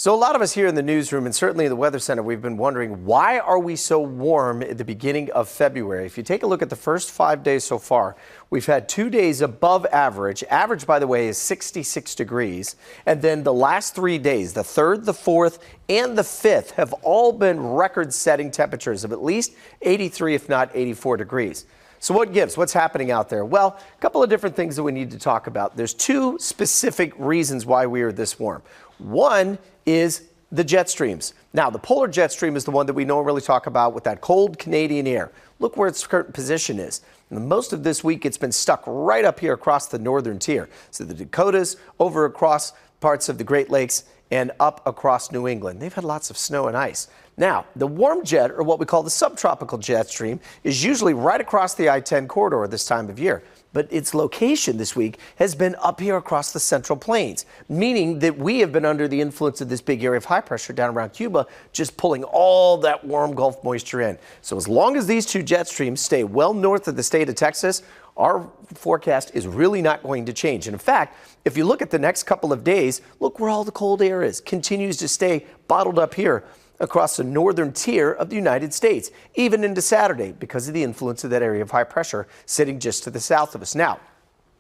So a lot of us here in the newsroom and certainly in the Weather Center, we've been wondering, why are we so warm at the beginning of February? If you take a look at the first 5 days so far, we've had 2 days above average. Average, by the way, is 66 degrees. And then the last 3 days, the 3rd, the 4th, and the 5th, have all been record-setting temperatures of at least 83, if not 84 degrees. So what gives? What's happening out there? Well, a couple of different things that we need to talk about. There's two specific reasons why we are this warm. One is the jet streams. Now, the polar jet stream is the one that we normally talk about with that cold Canadian air. Look where its current position is. And most of this week, it's been stuck right up here across the northern tier. So the Dakotas, over across parts of the Great Lakes, and up across New England. They've had lots of snow and ice. Now, the warm jet, or what we call the subtropical jet stream, is usually right across the I-10 corridor this time of year. But its location this week has been up here across the Central Plains, meaning that we have been under the influence of this big area of high pressure down around Cuba, just pulling all that warm Gulf moisture in. So as long as these two jet streams stay well north of the state of Texas, our forecast is really not going to change. And in fact, if you look at the next couple of days, look where all the cold air is. Continues to stay bottled up here across the northern tier of the United States, even into Saturday, because of the influence of that area of high pressure sitting just to the south of us. Now,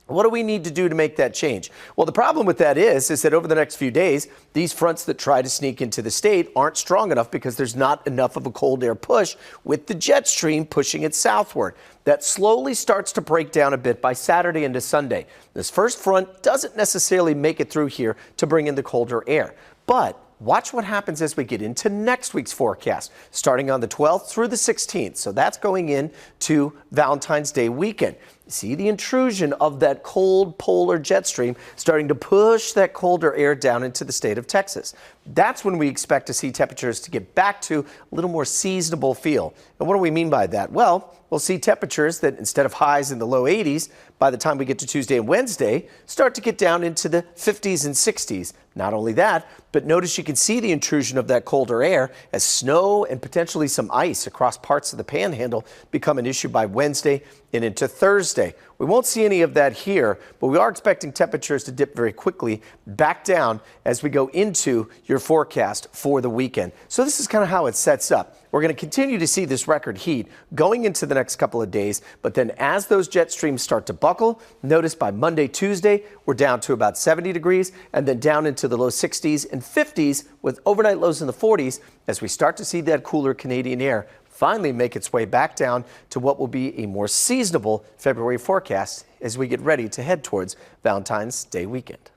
what do we need to do to make that change? Well, the problem with that is that over the next few days, these fronts that try to sneak into the state aren't strong enough because there's not enough of a cold air push with the jet stream pushing it southward. That slowly starts to break down a bit by Saturday into Sunday. This first front doesn't necessarily make it through here to bring in the colder air. But watch what happens as we get into next week's forecast, starting on the 12th through the 16th. So that's going into Valentine's Day weekend. See the intrusion of that cold polar jet stream starting to push that colder air down into the state of Texas. That's when we expect to see temperatures to get back to a little more seasonable feel. And what do we mean by that? Well, we'll see temperatures that instead of highs in the low 80s, by the time we get to Tuesday and Wednesday, start to get down into the 50s and 60s. Not only that, but notice you can see the intrusion of that colder air as snow and potentially some ice across parts of the panhandle become an issue by Wednesday and into Thursday. We won't see any of that here, but we are expecting temperatures to dip very quickly back down as we go into your forecast for the weekend. So this is kind of how it sets up. We're going to continue to see this record heat going into the next couple of days, but then as those jet streams start to buckle, notice by Monday, Tuesday, we're down to about 70 degrees and then down into the low 60s and 50s with overnight lows in the 40s as we start to see that cooler Canadian air finally make its way back down to what will be a more seasonable February forecast as we get ready to head towards Valentine's Day weekend.